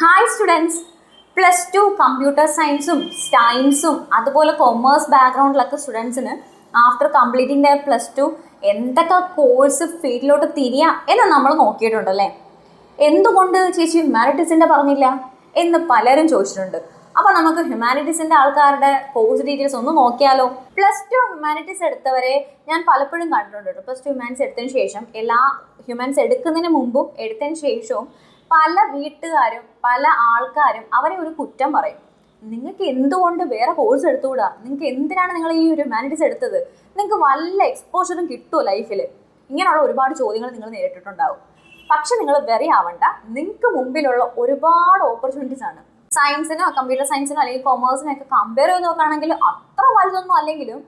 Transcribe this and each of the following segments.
Hi students, plus two computer സയൻസും സയൻസും അതുപോലെ കൊമേഴ്സ് ബാക്ക്ഗ്രൗണ്ടിലൊക്കെ സ്റ്റുഡൻസിന് after completing their plus two എന്തൊക്കെ കോഴ്സ് ഫീൽഡിലോട്ട് തിരിയാം എന്ന് നമ്മൾ നോക്കിയിട്ടുണ്ടല്ലേ. എന്തുകൊണ്ട് ചേച്ചി ഹ്യൂമാനിറ്റീസിൻ്റെ പറഞ്ഞില്ല എന്ന് പലരും ചോദിച്ചിട്ടുണ്ട്. അപ്പോൾ നമുക്ക് ഹ്യൂമാനിറ്റീസിൻ്റെ ആൾക്കാരുടെ കോഴ്സ് ഡീറ്റെയിൽസ് ഒന്ന് നോക്കിയാലോ. പ്ലസ് ടു ഹ്യൂമാനിറ്റീസ് എടുത്തവരെ ഞാൻ പലപ്പോഴും കണ്ടിട്ടുണ്ട്. പ്ലസ് ടു ഹ്യൂമാനിറ്റീസ് എടുത്തതിന് ശേഷം എല്ലാ ഹ്യൂമാനിറ്റീസ് എടുക്കുന്നതിന് മുമ്പും എടുത്തതിന് ശേഷവും പല വീട്ടുകാരും പല ആൾക്കാരും അവരെ ഒരു കുറ്റം പറയും. നിങ്ങൾക്ക് എന്തുകൊണ്ട് വേറെ കോഴ്സ് എടുത്തുകൂടാ, നിങ്ങൾക്ക് എന്തിനാണ് നിങ്ങൾ ഈ ഒരു ഹ്യൂമാനിറ്റീസ് എടുത്തത്, നിങ്ങൾക്ക് വല്ല എക്സ്പോഷറും കിട്ടുമോ ലൈഫിൽ, ഇങ്ങനെയുള്ള ഒരുപാട് ചോദ്യങ്ങൾ നിങ്ങൾ നേരിട്ടിട്ടുണ്ടാവും. പക്ഷെ നിങ്ങൾ വെറി ആവണ്ട, നിങ്ങൾക്ക് മുമ്പിലുള്ള ഒരുപാട് ഓപ്പർച്യൂണിറ്റീസ് ആണ്. സയൻസിനോ കമ്പ്യൂട്ടർ സയൻസിനോ അല്ലെങ്കിൽ കൊമേഴ്സിനോ ഒക്കെ കമ്പയർ ചെയ്ത് നോക്കുകയാണെങ്കിൽ അത്ര വലുതൊന്നും അല്ലെങ്കിലും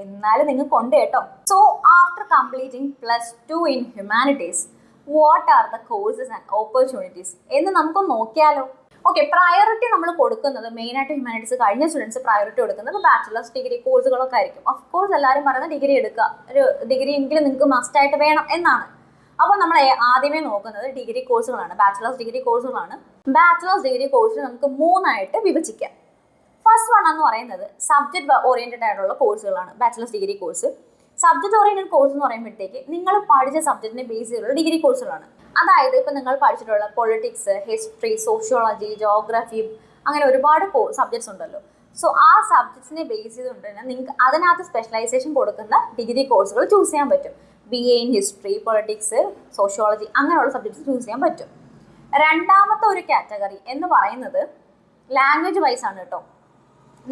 എന്നാലും നിങ്ങൾക്ക് ഉണ്ട് കേട്ടോ. So after completing plus two in humanities what are the courses and opportunities എന്ന് നമുക്ക് നോക്കിയാലോ. ഓക്കെ, പ്രയോറിറ്റി നമ്മൾ കൊടുക്കുന്നത് മെയിനായിട്ട് ഹ്യൂമാനിറ്റീസ് കഴിഞ്ഞ സ്റ്റുഡൻസ് പ്രയോറിറ്റി കൊടുക്കുന്നത് ബാച്ചിലേഴ്സ് ഡിഗ്രി കോഴ്സുകളൊക്കെ ആയിരിക്കും. ഓഫ് കോഴ്സ് എല്ലാവരും പറയുന്നത് ഡിഗ്രി എടുക്കുക, ഒരു ഡിഗ്രി എങ്കിലും നിങ്ങൾക്ക് മസ്റ്റായിട്ട് വേണം എന്നാണ്. അപ്പോൾ നമ്മൾ ആദ്യമേ നോക്കുന്നത് ഡിഗ്രി കോഴ്സുകളാണ്, ബാച്ചിലേഴ്സ് ഡിഗ്രി കോഴ്സുകളാണ്. ബാച്ചിലേഴ്സ് ഡിഗ്രി കോഴ്സ് നമുക്ക് മൂന്നായിട്ട് വിഭജിക്കാം. ഫസ്റ്റ് വൺ എന്ന് പറയുന്നത് സബ്ജക്റ്റ് ഓറിയൻറ്റഡ് ആയിട്ടുള്ള കോഴ്സുകളാണ് bachelor's degree course. Subject oriented course എന്ന് പറയുമ്പോഴത്തേക്ക് നിങ്ങൾ പഠിച്ച സബ്ജക്റ്റിനെ ബേസ് ചെയ്തുള്ള ഡിഗ്രി കോഴ്സുകളാണ്. അതായത് ഇപ്പോൾ നിങ്ങൾ പഠിച്ചിട്ടുള്ള പൊളിറ്റിക്സ്, ഹിസ്റ്ററി, സോഷ്യോളജി, ജോഗ്രഫി, അങ്ങനെ ഒരുപാട് സബ്ജക്ട്സ് ഉണ്ടല്ലോ. സോ ആ സബ്ജക്ട്സിനെ ബേസ് ചെയ്തുകൊണ്ട് തന്നെ നിങ്ങൾക്ക് അതിനകത്ത് സ്പെഷ്യലൈസേഷൻ കൊടുക്കുന്ന ഡിഗ്രി കോഴ്സുകൾ ചൂസ് ചെയ്യാൻ പറ്റും. BA in history, politics, sociology അങ്ങനെയുള്ള സബ്ജക്ട്സ് ചൂസ് ചെയ്യാൻ പറ്റും. രണ്ടാമത്തെ ഒരു കാറ്റഗറി എന്ന് പറയുന്നത് ലാംഗ്വേജ് വൈസ് ആണ് കേട്ടോ.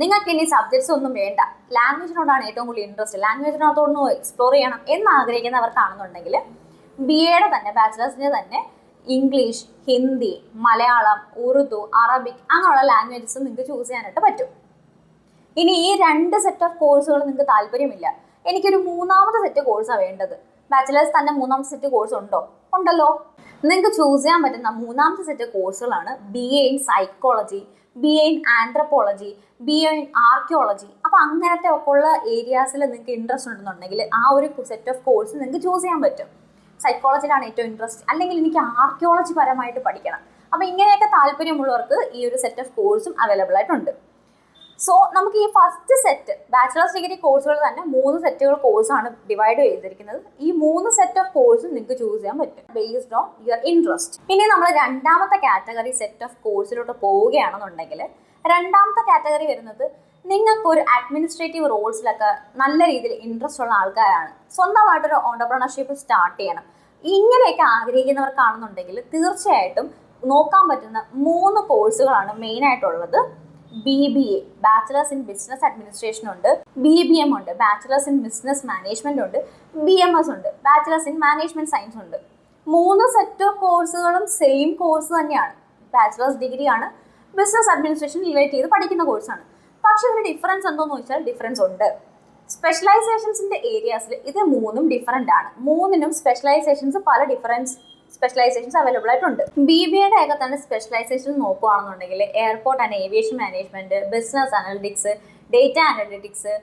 നിങ്ങൾക്ക് ഇനി സബ്ജക്ട്സ് ഒന്നും വേണ്ട, ലാംഗ്വേജിനോടാണ് ഏറ്റവും കൂടുതൽ ഇൻട്രസ്റ്റ്, ലാംഗ്വേജിനകത്തൊന്ന് എക്സ്പ്ലോർ ചെയ്യണം എന്ന് ആഗ്രഹിക്കുന്നവർക്കാണെന്നുണ്ടെങ്കിൽ BAയുടെ തന്നെ ബാച്ചിലേഴ്സിൻ്റെ തന്നെ ഇംഗ്ലീഷ്, ഹിന്ദി, മലയാളം, ഉറുദു, അറബിക് അങ്ങനെയുള്ള ലാംഗ്വേജസ് നിങ്ങൾക്ക് ചൂസ് ചെയ്യാനായിട്ട് പറ്റും. ഇനി ഈ രണ്ട് സെറ്റ് ഓഫ് കോഴ്സുകൾ നിങ്ങൾക്ക് താല്പര്യമില്ല, എനിക്കൊരു മൂന്നാമത്തെ സെറ്റ് കോഴ്സാണ് വേണ്ടത്, ബാച്ചിലേഴ്സ് തന്നെ മൂന്നാമത്തെ സെറ്റ് കോഴ്സ് ഉണ്ടല്ലോ, നിങ്ങൾക്ക് ചൂസ് ചെയ്യാൻ പറ്റുന്ന മൂന്നാമത്തെ സെറ്റ് കോഴ്സുകളാണ് BA in psychology, BA in anthropology, BA in archaeology. അപ്പോൾ അങ്ങനത്തെ ഒക്കെ ഉള്ള ഏരിയാസിൽ നിങ്ങൾക്ക് ഇൻട്രസ്റ്റ് ഉണ്ടെന്നുണ്ടെങ്കിൽ ആ ഒരു സെറ്റ് ഓഫ് കോഴ്സ് നിങ്ങൾക്ക് ചൂസ് ചെയ്യാൻ പറ്റും. സൈക്കോളജിയിലാണ് ഏറ്റവും ഇൻട്രസ്റ്റ്, അല്ലെങ്കിൽ എനിക്ക് ആർക്കിയോളജി പരമായിട്ട് പഠിക്കണം, അപ്പോൾ ഇങ്ങനെയൊക്കെ താല്പര്യമുള്ളവർക്ക് ഈ ഒരു സെറ്റ് ഓഫ് കോഴ്സും അവൈലബിൾ ആയിട്ടുണ്ട്. സോ നമുക്ക് ഈ ഫസ്റ്റ് സെറ്റ് ബാച്ചിലേഴ്സ് ഡിഗ്രി കോഴ്സുകൾ തന്നെ 3 സെറ്റുകൾ കോഴ്സാണ് ഡിവൈഡ് ചെയ്തിരിക്കുന്നത്. ഈ 3 സെറ്റ് ഓഫ് കോഴ്സും നിങ്ങൾക്ക് ചൂസ് ചെയ്യാൻ പറ്റും ബേസ്ഡ് ഓൺ യുവർ ഇൻട്രസ്റ്റ്. ഇനി നമ്മൾ രണ്ടാമത്തെ കാറ്റഗറി സെറ്റ് ഓഫ് കോഴ്സിലോട്ട് പോവുകയാണെന്നുണ്ടെങ്കിൽ രണ്ടാമത്തെ കാറ്റഗറി വരുന്നത് നിങ്ങൾക്കൊരു അഡ്മിനിസ്ട്രേറ്റീവ് റോൾസിലൊക്കെ നല്ല രീതിയിൽ ഇൻട്രസ്റ്റ് ഉള്ള ആൾക്കാരാണ്, സ്വന്തമായിട്ടൊരു ഓണ്ടർപ്രണർഷിപ്പ് സ്റ്റാർട്ട് ചെയ്യണം, ഇങ്ങനെയൊക്കെ ആഗ്രഹിക്കുന്നവർക്കാണെന്നുണ്ടെങ്കിൽ തീർച്ചയായിട്ടും നോക്കാൻ പറ്റുന്ന 3 കോഴ്സുകളാണ് മെയിനായിട്ടുള്ളത്. BBA bachelor's in business administration ഉണ്ട്, BBM ഉണ്ട് ബാച്ചിലേഴ്സ് ഇൻ ബിസിനസ് മാനേജ്മെന്റ് ഉണ്ട്, BMS ഉണ്ട് ബാച്ചിലേഴ്സ് ഇൻ മാനേജ്മെന്റ് സയൻസ് ഉണ്ട്. 3 സെറ്റ് ഓഫ് കോഴ്സുകളും സെയിം കോഴ്സ് തന്നെയാണ്, ബാച്ചിലേഴ്സ് ഡിഗ്രിയാണ്, ബിസിനസ് അഡ്മിനിസ്ട്രേഷൻ റിലേറ്റ് ചെയ്ത് പഠിക്കുന്ന കോഴ്സാണ്. പക്ഷെ ഇതിന് ഡിഫറൻസ് എന്തോന്ന് ചോദിച്ചാൽ ഡിഫറൻസ് ഉണ്ട്. സ്പെഷ്യലൈസേഷൻസിന്റെ ഏരിയാസിൽ ഇത് 3ഉം ഡിഫറൻ്റ് ആണ്. 3നും സ്പെഷ്യലൈസേഷൻസ് പല സ്പെഷ്യലൈസേഷൻസ് അവൈലബിൾ ആയിട്ടുണ്ട്. BBAയുടെ ഒക്കെ തന്നെ സ്പെഷ്യലൈസേഷൻ നോക്കുകയാണെന്നുണ്ടെങ്കിൽ airport and aviation management, business analytics, data analytics,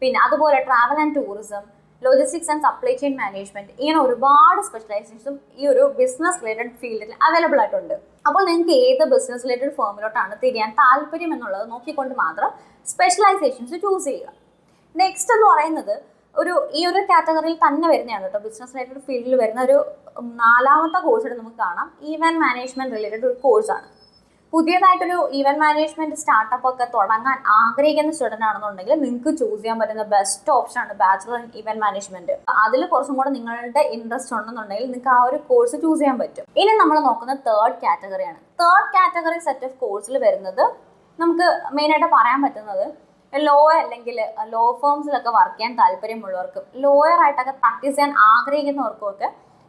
പിന്നെ അതുപോലെ travel and tourism, logistics and supply chain management, ഇങ്ങനെ ഒരുപാട് സ്പെഷ്യലൈസേഷൻസും ഈ ഒരു ബിസിനസ് റിലേറ്റഡ് ഫീൽഡിൽ അവൈലബിൾ ആയിട്ടുണ്ട്. അപ്പോൾ നിങ്ങൾക്ക് ഏത് ബിസിനസ് റിലേറ്റഡ് ഫേമിലോട്ടാണ് തിരിയാൻ താല്പര്യം എന്നുള്ളത് നോക്കിക്കൊണ്ട് മാത്രം സ്പെഷ്യലൈസേഷൻസ് ചൂസ് ചെയ്യുക. നെക്സ്റ്റ് എന്ന് പറയുന്നത് ഈ ഒരു കാറ്റഗറിയിൽ തന്നെ വരുന്നതാണ് കേട്ടോ, ബിസിനസ് റിലേറ്റഡ് ഫീൽഡിൽ വരുന്ന ഒരു 4ാമത്തെ കോഴ്സായിട്ട് നമുക്ക് കാണാം. ഈവന്റ് മാനേജ്മെന്റ് റിലേറ്റഡ് ഒരു കോഴ്സാണ്. പുതിയതായിട്ടൊരു ഈവന്റ് മാനേജ്മെന്റ് സ്റ്റാർട്ടപ്പ് ഒക്കെ തുടങ്ങാൻ ആഗ്രഹിക്കുന്ന സ്റ്റുഡൻ്റ് ആണെന്നുണ്ടെങ്കിൽ നിങ്ങൾക്ക് ചൂസ് ചെയ്യാൻ പറ്റുന്ന ബെസ്റ്റ് ഓപ്ഷൻ ആണ് ബാച്ചിലർ ഇൻ ഈവന്റ് മാനേജ്മെന്റ്. അതിൽ കുറച്ചും കൂടെ നിങ്ങളുടെ ഇൻട്രസ്റ്റ് ഉണ്ടെന്നുണ്ടെങ്കിൽ നിങ്ങൾക്ക് ആ ഒരു കോഴ്സ് ചൂസ് ചെയ്യാൻ പറ്റും. ഇനി നമ്മൾ നോക്കുന്ന തേർഡ് കാറ്റഗറിയാണ്. തേർഡ് കാറ്റഗറി സെറ്റ് ഓഫ് കോഴ്സിൽ വരുന്നത് നമുക്ക് മെയിനായിട്ട് പറയാൻ പറ്റുന്നത് ലോ അല്ലെങ്കിൽ ലോ ഫേംസിലൊക്കെ വർക്ക് ചെയ്യാൻ താല്പര്യമുള്ളവർക്കും ലോയർ ആയിട്ടൊക്കെ പ്രാക്ടീസ് ചെയ്യാൻ ആഗ്രഹിക്കുന്നവർക്കും ഒക്കെ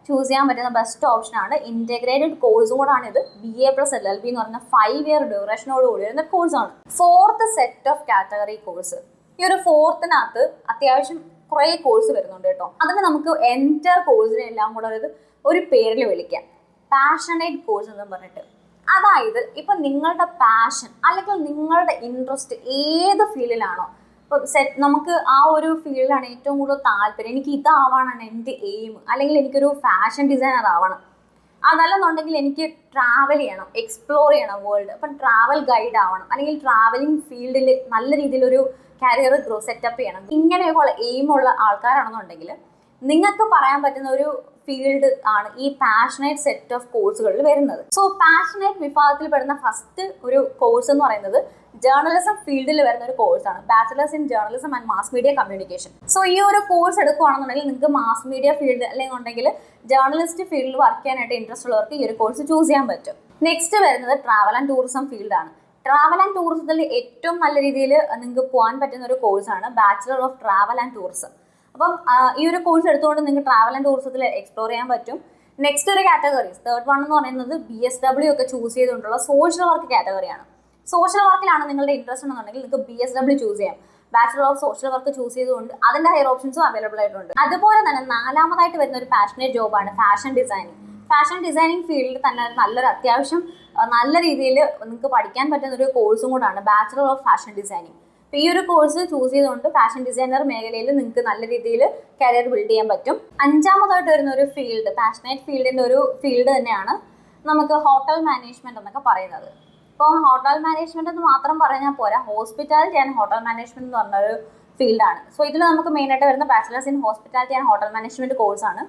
ചൂസ് ചെയ്യാൻ പറ്റുന്ന ബെസ്റ്റ് ഓപ്ഷനാണ്. ഇൻറ്റഗ്രേറ്റഡ് കോഴ്സും കൂടാണ് ഇത്. BA + LLB എന്ന് പറഞ്ഞ 5 ഇയർ ഡ്യൂറേഷനോട് കൂടി വരുന്ന കോഴ്സാണ്. Fourth set of category course. ഈ ഒരു ഫോർത്തിനകത്ത് അത്യാവശ്യം കുറേ കോഴ്സ് വരുന്നുണ്ട് കേട്ടോ. അതിന് നമുക്ക് എൻറ്റർ കോഴ്സിനെ എല്ലാം കൂടെ ഒരു പേരിൽ വിളിക്കാം, പാഷനേറ്റ് കോഴ്സ് എന്ന് പറഞ്ഞിട്ട്. അതായത് ഇപ്പം നിങ്ങളുടെ പാഷൻ അല്ലെങ്കിൽ നിങ്ങളുടെ ഇൻട്രസ്റ്റ് ഏത് ഫീൽഡിലാണോ, ഇപ്പോൾ നമുക്ക് ആ ഒരു ഫീൽഡിലാണ് ഏറ്റവും കൂടുതൽ താല്പര്യം, എനിക്ക് ഇതാവാനാണ് എൻ്റെ എയിം, അല്ലെങ്കിൽ എനിക്കൊരു ഫാഷൻ ഡിസൈനർ ആവണം, അതല്ലെന്നുണ്ടെങ്കിൽ എനിക്ക് ട്രാവൽ ചെയ്യണം, എക്സ്പ്ലോർ ചെയ്യണം വേൾഡ്, അപ്പം ട്രാവൽ ഗൈഡ് ആവണം, അല്ലെങ്കിൽ ട്രാവലിംഗ് ഫീൽഡിൽ നല്ല രീതിയിലൊരു കരിയർ സെറ്റപ്പ് ചെയ്യണം. ഇങ്ങനെയൊക്കെയുള്ള എയിമുള്ള ആൾക്കാരാണെന്നുണ്ടെങ്കിൽ നിങ്ങൾക്ക് പറയാൻ പറ്റുന്ന ഒരു ഫീൽഡ് ആണ് ഈ പാഷനേറ്റ് സെറ്റ് ഓഫ് കോഴ്സുകളിൽ വരുന്നത്. സോ പാഷനേറ്റ് വിഭാഗത്തിൽ പെടുന്ന ഫസ്റ്റ് ഒരു കോഴ്സ് എന്ന് പറയുന്നത് ജേർണലിസം ഫീൽഡിൽ വരുന്ന ഒരു കോഴ്സാണ്, bachelor's in journalism and mass media communication. So ഈ ഒരു കോഴ്സ് എടുക്കുകയാണെന്നുണ്ടെങ്കിൽ നിങ്ങൾക്ക് മാസ് മീഡിയ ഫീൽഡ് അല്ലെങ്കിൽ ജേർണലിസ്റ്റ് ഫീൽഡിൽ വർക്ക് ചെയ്യാനായിട്ട് ഇൻട്രസ്റ്റ് ഉള്ളവർക്ക് ഈ ഒരു കോഴ്സ് ചൂസ് ചെയ്യാൻ പറ്റും. നെക്സ്റ്റ് വരുന്നത് ട്രാവൽ ആൻഡ് ടൂറിസം ഫീൽഡാണ്. ട്രാവൽ ആൻഡ് ടൂറിസത്തിൽ ഏറ്റവും നല്ല രീതിയിൽ നിങ്ങൾക്ക് പോകാൻ പറ്റുന്ന ഒരു കോഴ്സാണ് bachelor of travel and tourism. അപ്പം ഈ ഒരു കോഴ്സ് എടുത്തുകൊണ്ട് നിങ്ങൾക്ക് ട്രാവൽ ആൻഡ് ടൂറിസത്തിൽ എക്സ്പ്ലോർ ചെയ്യാൻ പറ്റും. നെക്സ്റ്റ് ഒരു കാറ്റഗറീസ്, തേർഡ് വൺ എന്ന് പറയുന്നത് BSW ഒക്കെ ചൂസ് ചെയ്തുകൊണ്ടുള്ള സോഷ്യൽ വർക്ക് കാറ്റഗറിയാണ്. സോഷ്യൽ വർക്കിലാണ് നിങ്ങളുടെ ഇൻട്രസ്റ്റ് എന്നുണ്ടെങ്കിൽ നിങ്ങൾക്ക് BSW ചൂസ് ചെയ്യാം. Bachelor of social work choose ചെയ്തുകൊണ്ട് അതിൻ്റെ ഹയർ ഓപ്ഷൻസും അവൈലബിൾ ആയിട്ടുണ്ട്. അതുപോലെ തന്നെ നാലാമതായിട്ട് വരുന്ന ഒരു പാഷനേറ്റ് ജോബാണ് ഫാഷൻ ഡിസൈനിങ്. ഫാഷൻ ഡിസൈനിങ് ഫീൽഡിൽ തന്നെ നല്ലൊരു അത്യാവശ്യം നല്ല രീതിയിൽ നിങ്ങൾക്ക് പഠിക്കാൻ പറ്റുന്ന ഒരു കോഴ്സും കൂടാണ് ബാച്ചിലർ ഓഫ് ഫാഷൻ ഡിസൈനിങ്. അപ്പോൾ ഈ ഒരു കോഴ്സ് ചൂസ് ചെയ്തുകൊണ്ട് ഫാഷൻ ഡിസൈനർ മേഖലയിൽ നിങ്ങൾക്ക് നല്ല രീതിയിൽ കരിയർ ബിൽഡ് ചെയ്യാൻ പറ്റും. അഞ്ചാമതായിട്ട് വരുന്ന ഒരു ഫീൽഡ്, പാഷനേറ്റ് ഫീൽഡിൻ്റെ ഒരു ഫീൽഡ് തന്നെയാണ് നമുക്ക് ഹോട്ടൽ മാനേജ്മെൻറ്റ് എന്നൊക്കെ പറയുന്നത്. ഇപ്പോൾ ഹോട്ടൽ മാനേജ്മെൻറ്റ് എന്ന് മാത്രം പറഞ്ഞാൽ പോരാ, ഹോസ്പിറ്റാലിറ്റി ആൻഡ് ഹോട്ടൽ മാനേജ്മെൻറ്റ് എന്ന് പറഞ്ഞൊരു ഫീൽഡാണ്. സോ ഇതിൽ നമുക്ക് മെയിനായിട്ട് വരുന്ന bachelor's in hospitality and hotel management കോഴ്സാണ്.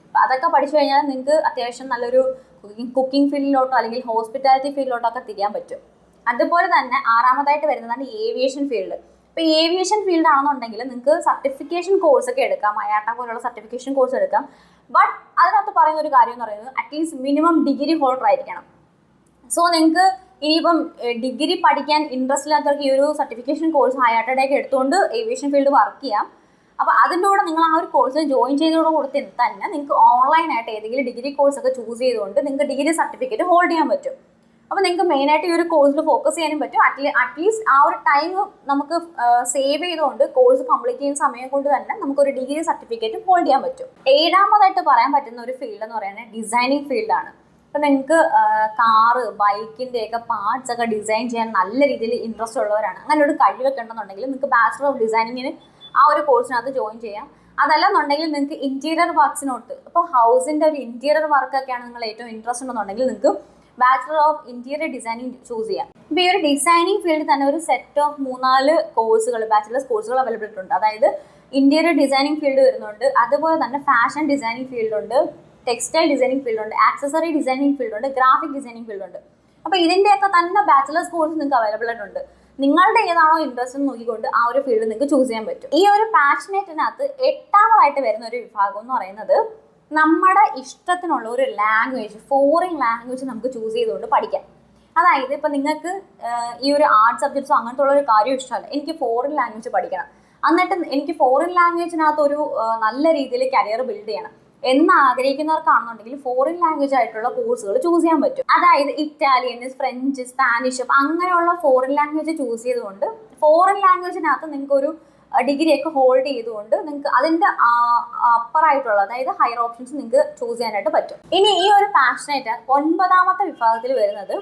അപ്പോൾ അതൊക്കെ പഠിച്ചു കഴിഞ്ഞാൽ നിങ്ങൾക്ക് അത്യാവശ്യം നല്ലൊരു കുക്കിംഗ് ഫീൽഡിലോട്ടോ അല്ലെങ്കിൽ ഹോസ്പിറ്റാലിറ്റി ഫീൽഡിലോട്ടോ ഒക്കെ തിരിയാൻ പറ്റും. അതുപോലെ തന്നെ ആറാമതായിട്ട് വരുന്നതാണ് ഏവിയേഷൻ ഫീൽഡ്. ഇപ്പോൾ ഏവിയേഷൻ ഫീൽഡ് ആണെന്നുണ്ടെങ്കിൽ നിങ്ങൾക്ക് സർട്ടിഫിക്കേഷൻ കോഴ്സ് ഒക്കെ എടുക്കാം, IATA പോലുള്ള സർട്ടിഫിക്കേഷൻ കോഴ്സ് എടുക്കാം. ബട്ട് അതിനകത്ത് പറയുന്ന ഒരു കാര്യം എന്ന് പറയുന്നത് അറ്റ്ലീസ്റ്റ് മിനിമം ഡിഗ്രി ഹോൾഡർ ആയിരിക്കണം. സോ നിങ്ങൾക്ക് ഇനിയിപ്പം ഡിഗ്രി പഠിക്കാൻ ഇൻട്രസ്റ്റ് ഇല്ലാത്തവർക്ക് ഈ ഒരു സർട്ടിഫിക്കേഷൻ കോഴ്സ് IATA ഒക്കെ എടുത്തുകൊണ്ട് ഏവിയേഷൻ ഫീൽഡ് വർക്ക് ചെയ്യാം. അപ്പോൾ അതിൻ്റെ കൂടെ നിങ്ങൾ ആ ഒരു കോഴ്സ് ജോയിൻ ചെയ്തതോട് കൂടി തന്നെ നിങ്ങൾക്ക് ഓൺലൈനായിട്ട് ഏതെങ്കിലും ഡിഗ്രി കോഴ്സ് ഒക്കെ ചൂസ് ചെയ്തുകൊണ്ട് നിങ്ങൾക്ക് ഡിഗ്രി സർട്ടിഫിക്കറ്റ് ഹോൾഡ് ചെയ്യാൻ പറ്റും. അപ്പോൾ നിങ്ങൾക്ക് മെയിനായിട്ട് ഈ ഒരു കോഴ്സിൽ ഫോക്കസ് ചെയ്യാനും പറ്റും. അറ്റ്ലീസ്റ്റ് ആ ഒരു ടൈം നമുക്ക് സേവ് ചെയ്തുകൊണ്ട് കോഴ്സ് കംപ്ലീറ്റ് ചെയ്യുന്ന സമയം കൊണ്ട് തന്നെ നമുക്കൊരു ഡിഗ്രി സർട്ടിഫിക്കറ്റ് ഹോൾഡ് ചെയ്യാൻ പറ്റും. ഏഴാമതായിട്ട് പറയാൻ പറ്റുന്ന ഒരു ഫീൽഡ് എന്ന് പറയുന്നത് ഡിസൈനിങ് ഫീൽഡാണ്. അപ്പോൾ നിങ്ങൾക്ക് കാറ്, ബൈക്കിൻ്റെയൊക്കെ പാർട്സ് ഒക്കെ ഡിസൈൻ ചെയ്യാൻ നല്ല രീതിയിൽ ഇൻട്രസ്റ്റ് ഉള്ളവരാണ്, അങ്ങനെ ഒരു കഴിവൊക്കെ ഉണ്ടെന്നുണ്ടെങ്കിൽ നിങ്ങൾക്ക് ബാച്ചിലർ ഓഫ് ഡിസൈനിങ്ങിന് ആ ഒരു കോഴ്സിനകത്ത് ജോയിൻ ചെയ്യാം. അതല്ലെന്നുണ്ടെങ്കിൽ നിങ്ങൾക്ക് ഇൻറ്റീരിയർ വർക്ക്സിനോട്ട്, ഇപ്പോൾ ഹൗസിൻ്റെ ഒരു ഇൻറ്റീരിയർ വർക്കൊക്കെയാണ് നിങ്ങൾ ഏറ്റവും ഇൻട്രസ്റ്റ് ഉണ്ടെന്നുണ്ടെങ്കിൽ നിങ്ങൾക്ക് bachelor of interior designing choose ചെയ്യാം. ഇപ്പോൾ ഈ ഒരു ഡിസൈനിങ് ഫീൽഡിൽ തന്നെ ഒരു സെറ്റ് ഓഫ് 3-4 കോഴ്സുകൾ, ബാച്ചിലേഴ്സ് കോഴ്സുകൾ അവൈലബിൾ ഉണ്ട്. അതായത് ഇൻറ്റീരിയർ ഡിസൈനിങ് ഫീൽഡ് വരുന്നുണ്ട്, അതുപോലെ തന്നെ ഫാഷൻ ഡിസൈനിങ് ഫീൽഡുണ്ട്, ടെക്സ്റ്റൈൽ ഡിസൈനിങ് ഫീൽഡുണ്ട്, ആക്സസറി ഡിസൈനിങ് ഫീൽഡുണ്ട്, ഗ്രാഫിക് ഡിസൈനിങ് ഫീൽഡുണ്ട്. അപ്പോൾ ഇതിൻ്റെയൊക്കെ തന്നെ ബാച്ചിലേഴ്സ് കോഴ്സ് നിങ്ങൾക്ക് അവൈലബിൾ ആയിട്ടുണ്ട്. നിങ്ങളുടെ ഏതാണോ ഇൻട്രസ്റ്റ് എന്ന് നോക്കിക്കൊണ്ട് ആ ഒരു ഫീൽഡ് നിങ്ങൾക്ക് ചൂസ് ചെയ്യാൻ പറ്റും. ഈ ഒരു പാഷനേറ്റിനകത്ത് 8ാമതായിട്ട് വരുന്ന ഒരു വിഭാഗം എന്ന് പറയുന്നത് നമ്മുടെ ഇഷ്ടത്തിനുള്ള ഒരു ലാംഗ്വേജ്, ഫോറിൻ ലാംഗ്വേജ് നമുക്ക് ചൂസ് ചെയ്തുകൊണ്ട് പഠിക്കാം. അതായത് ഇപ്പം നിങ്ങൾക്ക് ഈ ഒരു ആർട്സ് സബ്ജക്ട്സോ അങ്ങനത്തെ ഉള്ളൊരു കാര്യം ഇഷ്ടമല്ല, എനിക്ക് ഫോറിൻ ലാംഗ്വേജ് പഠിക്കണം, എന്നിട്ട് എനിക്ക് ഫോറിൻ ലാംഗ്വേജിനകത്ത് ഒരു നല്ല രീതിയിൽ കരിയർ ബിൽഡ് ചെയ്യണം എന്ന് ആഗ്രഹിക്കുന്നവർക്കാണെന്നുണ്ടെങ്കിൽ ഫോറിൻ ലാംഗ്വേജ് ആയിട്ടുള്ള കോഴ്സുകൾ ചൂസ് ചെയ്യാൻ പറ്റും. അതായത് ഇറ്റാലിയൻ, ഫ്രഞ്ച്, സ്പാനിഷ്, അപ്പം അങ്ങനെയുള്ള ഫോറിൻ ലാംഗ്വേജ് ചൂസ് ചെയ്തുകൊണ്ട് ഫോറിൻ ലാംഗ്വേജിനകത്ത് നിങ്ങൾക്കൊരു ഡിഗ്രിയൊക്കെ ഹോൾഡ് ചെയ്തുകൊണ്ട് നിങ്ങൾക്ക് അതിൻ്റെ അപ്പറായിട്ടുള്ള, അതായത് ഹയർ ഓപ്ഷൻസ് നിങ്ങൾക്ക് ചൂസ് ചെയ്യാനായിട്ട് പറ്റും. ഇനി ഈ ഒരു പാഷനേറ്റ് 9ാമത്തെ വിഭാഗത്തിൽ വരുന്നത്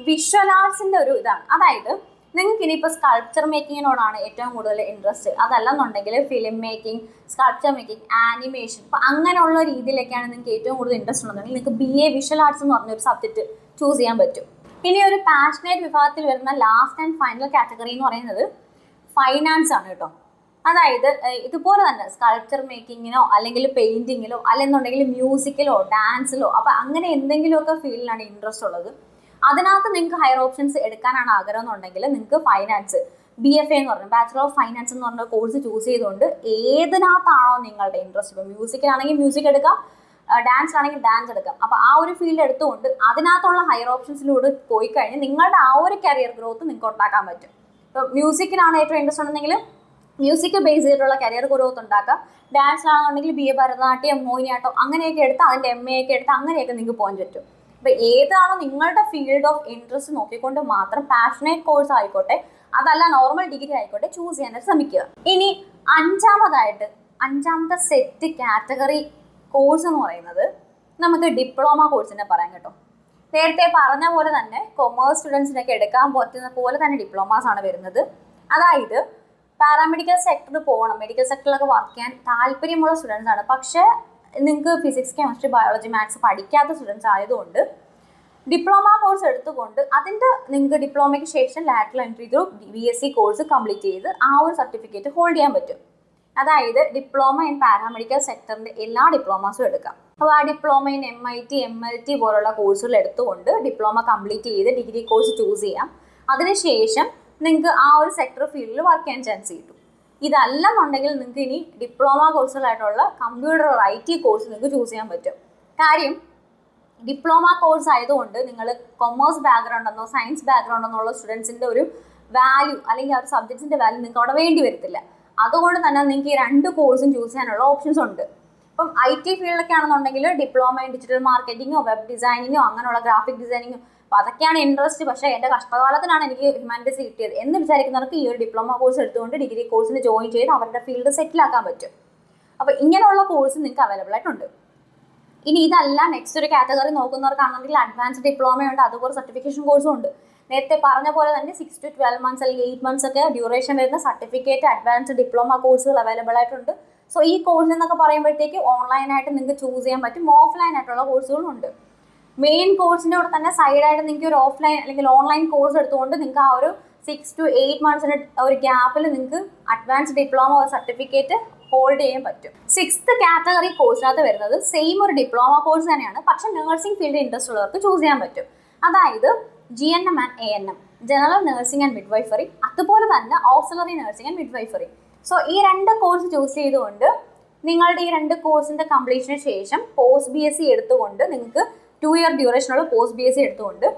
വിഷ്വൽ ആർട്സിൻ്റെ ഒരു ഇതാണ്. അതായത് നിങ്ങൾക്ക് ഇനിയിപ്പോൾ സ്കൾപ്ചർ മേക്കിങ്ങിനോടാണ് ഏറ്റവും കൂടുതൽ ഇൻട്രസ്റ്റ്, അതല്ലെന്നുണ്ടെങ്കിൽ film making, sculpture making, animation, അപ്പോൾ അങ്ങനെയുള്ള രീതിയിലൊക്കെയാണ് നിങ്ങൾക്ക് ഏറ്റവും കൂടുതൽ ഇൻട്രസ്റ്റ് ഉണ്ടെന്നുണ്ടെങ്കിൽ നിങ്ങൾക്ക് BA വിഷ്വൽ ആർട്സ് എന്ന് പറഞ്ഞൊരു സബ്ജക്റ്റ് ചൂസ് ചെയ്യാൻ പറ്റും. ഇനി ഒരു പാഷനേറ്റ് വിഭാഗത്തിൽ വരുന്ന ലാസ്റ്റ് ആൻഡ് ഫൈനൽ കാറ്റഗറി എന്ന് പറയുന്നത് ഫൈനാൻസ് ആണ് കേട്ടോ. അതായത് ഇതുപോലെ തന്നെ സ്കൾപ്ചർ മേക്കിങ്ങിനോ അല്ലെങ്കിൽ പെയിൻറ്റിങ്ങിലോ അല്ലെന്നുണ്ടെങ്കിൽ മ്യൂസിക്കിലോ ഡാൻസിലോ അപ്പോൾ അങ്ങനെ എന്തെങ്കിലുമൊക്കെ ഫീൽഡിലാണ് ഇൻട്രസ്റ്റ് ഉള്ളത്, അതിനകത്ത് നിങ്ങൾക്ക് ഹയർ ഓപ്ഷൻസ് എടുക്കാനാണ് ആഗ്രഹം എന്നുണ്ടെങ്കിൽ നിങ്ങൾക്ക് ഫൈനാൻസ് BFA എന്ന് പറഞ്ഞാൽ ബാച്ചിലർ ഓഫ് ഫൈനാൻസ് എന്ന് പറഞ്ഞ കോഴ്സ് ചൂസ് ചെയ്തുകൊണ്ട് ഏതിനകത്താണോ നിങ്ങളുടെ ഇൻട്രസ്റ്റ്, ഇപ്പോൾ മ്യൂസിക്കിലാണെങ്കിൽ മ്യൂസിക് എടുക്കാം, ഡാൻസിലാണെങ്കിൽ ഡാൻസ് എടുക്കാം. അപ്പോൾ ആ ഒരു ഫീൽഡ് എടുത്തുകൊണ്ട് അതിനകത്തുള്ള ഹയർ ഓപ്ഷൻസിലൂടെ പോയി കഴിഞ്ഞാൽ നിങ്ങളുടെ ആ ഒരു കരിയർ ഗ്രോത്ത് നിങ്ങൾക്ക് ഉണ്ടാക്കാൻ പറ്റും. ഇപ്പോൾ മ്യൂസിക്കിനാണ് ഏറ്റവും ഇൻട്രസ്റ്റ് ഉണ്ടെങ്കിൽ മ്യൂസിക് ബേസ് ചെയ്തിട്ടുള്ള കരിയർ ഗ്രോത്ത് ഉണ്ടാക്കാം. ഡാൻസിലാണെന്നുണ്ടെങ്കിൽ BA ഭരതനാട്യം, മോഹിനിയാട്ടം അങ്ങനെയൊക്കെ എടുത്ത് അതിൻ്റെ MA ഒക്കെ എടുത്ത് അങ്ങനെയൊക്കെ നിങ്ങൾക്ക് പോകാൻ പറ്റും. അപ്പോൾ ഏതാണോ നിങ്ങളുടെ ഫീൽഡ് ഓഫ് ഇൻട്രസ്റ്റ് നോക്കിക്കൊണ്ട് മാത്രം പാഷനേറ്റ് കോഴ്സ് ആയിക്കോട്ടെ, അതല്ല നോർമൽ ഡിഗ്രി ആയിക്കോട്ടെ ചൂസ് ചെയ്യാനായിട്ട് ശ്രമിക്കുക. ഇനി അഞ്ചാമത്തെ സെറ്റ് കാറ്റഗറി കോഴ്സ് എന്ന് പറയുന്നത് നമുക്ക് ഡിപ്ലോമ കോഴ്സിനെ പറയാം കേട്ടോ. നേരത്തെ പറഞ്ഞ പോലെ തന്നെ കൊമേഴ്സ് സ്റ്റുഡൻസിനൊക്കെ എടുക്കാൻ പറ്റുന്ന പോലെ തന്നെ ഡിപ്ലോമാസ് ആണ് വരുന്നത്. അതായത് പാരാമെഡിക്കൽ സെക്ടറിൽ പോകണം, മെഡിക്കൽ സെക്ടറിലൊക്കെ വർക്ക് ചെയ്യാൻ താല്പര്യമുള്ള സ്റ്റുഡൻസ് ആണ്, പക്ഷേ നിങ്ങൾക്ക് ഫിസിക്സ് കെമിസ്ട്രി ബയോളജി മാത്സ് പഠിക്കാത്ത സ്റ്റുഡൻസ് ആയതുകൊണ്ട് ഡിപ്ലോമ കോഴ്സ് എടുത്തുകൊണ്ട് അതിൻ്റെ നിങ്ങൾക്ക് ഡിപ്ലോമയ്ക്ക് ശേഷം lateral entry through BSc course complete ചെയ്ത് ആ ഒരു സർട്ടിഫിക്കറ്റ് ഹോൾഡ് ചെയ്യാൻ പറ്റും. അതായത് ഡിപ്ലോമ ഇൻ പാരാമെഡിക്കൽ സെക്ടറിൻ്റെ എല്ലാ ഡിപ്ലോമാസും എടുക്കാം. അപ്പോൾ ആ ഡിപ്ലോമ ഇൻ MIT MLT പോലുള്ള കോഴ്സുകൾ എടുത്തുകൊണ്ട് ഡിപ്ലോമ കംപ്ലീറ്റ് ചെയ്ത് ഡിഗ്രി കോഴ്സ് ചൂസ് ചെയ്യാം. അതിനുശേഷം നിങ്ങൾക്ക് ആ ഒരു സെക്ടർ ഫീൽഡിൽ വർക്ക് ചെയ്യാൻ ചാൻസ് കിട്ടും. ഇതല്ലെന്നുണ്ടെങ്കിൽ നിങ്ങൾക്ക് ഇനി ഡിപ്ലോമ കോഴ്സുകളായിട്ടുള്ള കമ്പ്യൂട്ടർ IT കോഴ്സ് നിങ്ങൾക്ക് ചൂസ് ചെയ്യാൻ പറ്റും. കാര്യം ഡിപ്ലോമ കോഴ്സ് ആയതുകൊണ്ട് നിങ്ങൾ കൊമേഴ്സ് ബാക്ക്ഗ്രൗണ്ട് എന്നോ സയൻസ് ബാക്ക്ഗ്രൗണ്ട് എന്നുള്ള സ്റ്റുഡൻസിൻ്റെ ഒരു വാല്യൂ അല്ലെങ്കിൽ ആ ഒരു സബ്ജക്ട്സിൻ്റെ വാല്യൂ നിങ്ങൾക്ക് അവിടെ വേണ്ടി വരത്തില്ല. അതുകൊണ്ട് തന്നെ നിങ്ങൾക്ക് ഈ 2 കോഴ്സും ചൂസ് ചെയ്യാനുള്ള ഓപ്ഷൻസ് ഉണ്ട്. ഇപ്പം IT ഫീൽഡൊക്കെ ആണെന്നുണ്ടെങ്കിൽ ഡിപ്ലോമ ഇൻ ഡിജിറ്റൽ മാർക്കറ്റിങ്ങോ വെബ് ഡിസൈനിങ്ങോ അങ്ങനെയുള്ള ഗ്രാഫിക് ഡിസൈനിങ്ങോ അപ്പോൾ അതൊക്കെയാണ് ഇൻട്രസ്റ്റ്. പക്ഷേ എൻ്റെ കഷ്ടകാലത്തിനാണ് എനിക്ക് ഹ്യൂമാനിറ്റീസ് കിട്ടിയത് എന്ന് വിചാരിക്കുന്നവർക്ക് ഈ ഒരു ഡിപ്ലോമ കോഴ്സ് എടുത്തുകൊണ്ട് ഡിഗ്രി കോഴ്സിന് ജോയിൻ ചെയ്ത് അവരുടെ ഫീൽഡ് സെറ്റിലാക്കാൻ പറ്റും. അപ്പോൾ ഇങ്ങനെയുള്ള കോഴ്സ് നിങ്ങൾക്ക് അവൈലബിൾ ആയിട്ടുണ്ട്. ഇനി ഇതല്ല നെക്സ്റ്റ് ഒരു കാറ്റഗറി നോക്കുന്നവർക്കാണെന്നുണ്ടെങ്കിൽ അഡ്വാൻസ് ഡിപ്ലോമ ഉണ്ട്, അതുപോലെ സർട്ടിഫിക്കേഷൻ കോഴ്സും ഉണ്ട്. നേരത്തെ പറഞ്ഞ പോലെ തന്നെ 6 to 12 months അല്ലെങ്കിൽ 8 months ഒക്കെ ഡ്യൂറേഷൻ വരുന്ന സർട്ടിഫിക്കറ്റ് അഡ്വാൻസ് ഡിപ്ലോമ കോഴ്സുകൾ അവൈലബിൾ ആയിട്ടുണ്ട്. സോ ഈ കോഴ്സ് എന്നൊക്കെ പറയുമ്പോഴത്തേക്ക് ഓൺലൈനായിട്ട് നിങ്ങൾക്ക് ചൂസ് ചെയ്യാൻ പറ്റും, ഓഫ്ലൈൻ ആയിട്ടുള്ള കോഴ്സുകളും ഉണ്ട്. മെയിൻ കോഴ്സിൻ്റെ കൂടെ തന്നെ സൈഡായിട്ട് നിങ്ങൾക്ക് ഒരു ഓഫ്ലൈൻ അല്ലെങ്കിൽ ഓൺലൈൻ കോഴ്സ് എടുത്തുകൊണ്ട് നിങ്ങൾക്ക് ആ ഒരു 6 to 8 months ഒരു ഗ്യാപ്പിൽ നിങ്ങൾക്ക് അഡ്വാൻസ് ഡിപ്ലോമ ഒരു സർട്ടിഫിക്കറ്റ് ഹോൾഡ് ചെയ്യാൻ പറ്റും. 6th കാറ്റഗറി കോഴ്സിനകത്ത് വരുന്നത് സെയിം ഒരു ഡിപ്ലോമ കോഴ്സ് തന്നെയാണ്, പക്ഷേ നഴ്സിംഗ് ഫീൽഡ് ഇൻട്രസ്റ്റ് ഉള്ളവർക്ക് ചൂസ് ചെയ്യാൻ പറ്റും. അതായത് GNM and ANM general nursing and midwifery, അതുപോലെ തന്നെ auxiliary nursing and midwifery. So ഈ 2 കോഴ്സ് ചൂസ് ചെയ്തുകൊണ്ട് നിങ്ങളുടെ ഈ 2 കോഴ്സിൻ്റെ കംപ്ലീഷന് ശേഷം പോസ്റ്റ് BSc എടുത്തുകൊണ്ട് നിങ്ങൾക്ക് 2 year ഡ്യൂറേഷനുള്ള പോസ്റ്റ് BSc എടുത്തുകൊണ്ട്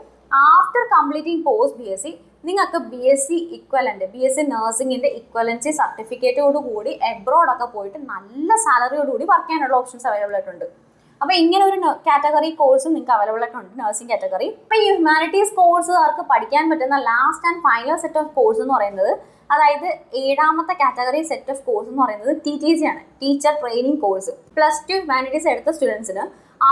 ആഫ്റ്റർ കംപ്ലീറ്റിംഗ് പോസ്റ്റ് BSc നിങ്ങൾക്ക് BSc ഇക്വലൻ്റ് BSc നഴ്സിംഗിൻ്റെ ഇക്വലൻസി സർട്ടിഫിക്കറ്റോട് കൂടി എബ്രോഡൊക്കെ പോയിട്ട് നല്ല സാലറിയോടുകൂടി വർക്ക് ചെയ്യാനുള്ള ഓപ്ഷൻസ് അവൈലബിൾ ആയിട്ടുണ്ട്. അപ്പോൾ ഇങ്ങനെ ഒരു കാറ്റഗറി കോഴ്സും നിങ്ങൾക്ക് അവൈലബിൾ ആയിട്ടുണ്ട്, നഴ്സിംഗ് കാറ്റഗറി. ഇപ്പോൾ ഈ ഹ്യൂമാനിറ്റീസ് കോഴ്സുകാർക്ക് പഠിക്കാൻ പറ്റുന്ന last and final set of course എന്ന് പറയുന്നത്, അതായത് 7ാമത്തെ കാറ്റഗറി സെറ്റ് ഓഫ് കോഴ്സ് എന്ന് പറയുന്നത് TTC ആണ്, ടീച്ചർ ട്രെയിനിങ് കോഴ്സ്. +2 ഹ്യൂമാനിറ്റീസ് എടുത്ത സ്റ്റുഡൻസിന്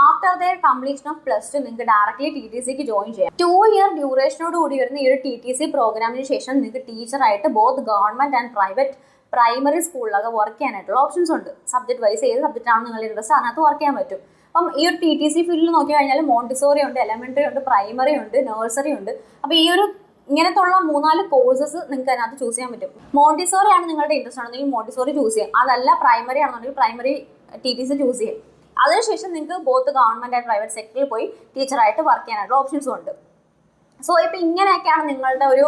ആഫ്റ്റർ ദെയർ കംപ്ലീഷൻ ഓഫ് +2 നിങ്ങൾക്ക് ഡയറക്റ്റ്ലി TTCക്ക് ജോയിൻ ചെയ്യാം. 2 year ഡ്യൂറേഷനോട് കൂടി വരുന്ന ഈ ഒരു TTC പ്രോഗ്രാമിന് ശേഷം നിങ്ങൾക്ക് ടീച്ചറായിട്ട് both government and private primary സ്കൂളിലൊക്കെ വർക്ക് ചെയ്യാനായിട്ടുള്ള ഓപ്ഷൻസ് ഉണ്ട്. സബ്ജക്ട് വൈസ് ഏത് സബ്ജക്റ്റാണ് നിങ്ങൾ ഇൻട്രസ്റ്റ് അതിനകത്ത് വർക്ക് ചെയ്യാൻ പറ്റും. അപ്പം ഈ ഒരു TTC ഫീൽഡിൽ നോക്കി കഴിഞ്ഞാൽ മോണ്ടിസോറി ഉണ്ട്, എലമെൻ്ററി ഉണ്ട്, പ്രൈമറി ഉണ്ട്, നഴ്സറി ഉണ്ട്. അപ്പോൾ ഈ ഒരു ഇങ്ങനത്തെ ഉള്ള 3-4 കോഴ്സസ് നിങ്ങൾക്ക് അതിനകത്ത് ചൂസ് ചെയ്യാൻ പറ്റും. മോണ്ടിസോറി ആണ് നിങ്ങളുടെ ഇൻട്രസ്റ്റ് ആണെന്നുണ്ടെങ്കിൽ മോണ്ടിസോറി ചൂസ് ചെയ്യാം, അതല്ല പ്രൈമറി ആണെന്നുണ്ടെങ്കിൽ പ്രൈമറി TTC ചൂസ് ചെയ്യാം. അതിനുശേഷം നിങ്ങൾക്ക് ബോത്ത് ഗവൺമെൻറ് ആൻഡ് പ്രൈവറ്റ് സെക്ടറിൽ പോയി ടീച്ചറായിട്ട് വർക്ക് ചെയ്യാനായിട്ടുള്ള ഓപ്ഷൻസും ഉണ്ട്. സോ ഇപ്പോൾ ഇങ്ങനെയൊക്കെയാണ് നിങ്ങളുടെ ഒരു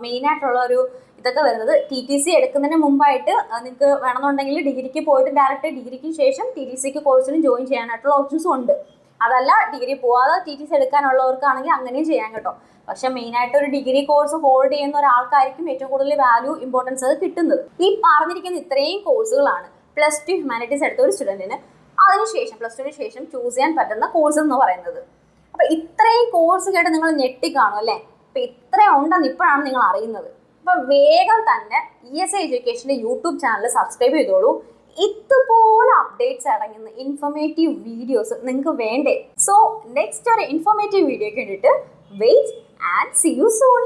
മെയിനായിട്ടുള്ള ഒരു ഇതൊക്കെ വരുന്നത്. TTC എടുക്കുന്നതിന് മുമ്പായിട്ട് നിങ്ങൾക്ക് വേണമെന്നുണ്ടെങ്കിൽ ഡിഗ്രിക്ക് പോയിട്ട് ഡയറക്റ്റ് ഡിഗ്രിക്ക് ശേഷം TTCക്ക് കോഴ്സിന് ജോയിൻ ചെയ്യാനായിട്ടുള്ള ഓപ്ഷൻസും ഉണ്ട്. അതല്ല ഡിഗ്രി പോവാതെ TTC എടുക്കാനുള്ളവർക്കാണെങ്കിൽ അങ്ങനെയും ചെയ്യാൻ കേട്ടോ. പക്ഷേ മെയിനായിട്ട് ഒരു ഡിഗ്രി കോഴ്സ് ഹോൾഡ് ചെയ്യുന്ന ഒരാൾക്കായിരിക്കും ഏറ്റവും കൂടുതൽ വാല്യൂ ഇമ്പോർട്ടൻസ് അത് കിട്ടുന്നത്. ഈ പറഞ്ഞിരിക്കുന്ന ഇത്രയും കോഴ്സുകളാണ് +2 ഹ്യൂമാനിറ്റീസ് എടുത്ത ഒരു സ്റ്റുഡൻറ്റിന് അതിനുശേഷം +2ന് ശേഷം ചൂസ് ചെയ്യാൻ പറ്റുന്ന കോഴ്സ് എന്ന് പറയുന്നത്. അപ്പോൾ ഇത്രയും കോഴ്സ് കേട്ട് നിങ്ങൾ ഞെട്ടിക്കാണും അല്ലേ? അപ്പോൾ ഇത്രയും ഉണ്ടെന്ന് ഇപ്പോഴാണ് നിങ്ങൾ അറിയുന്നത്. അപ്പോൾ വേഗം തന്നെ ESI എഡ്യൂക്കേഷൻ്റെ യൂട്യൂബ് ചാനൽ സബ്സ്ക്രൈബ് ചെയ്തോളൂ. ഇതുപോലെ അപ്ഡേറ്റ്സ് അടങ്ങുന്ന ഇൻഫോർമേറ്റീവ് വീഡിയോസ് നിങ്ങൾക്ക് വേണ്ടേ? സോ നെക്സ്റ്റ് ഒരു ഇൻഫോർമേറ്റീവ് വീഡിയോയ്ക്ക് വേണ്ടിയിട്ട് wait and see you soon.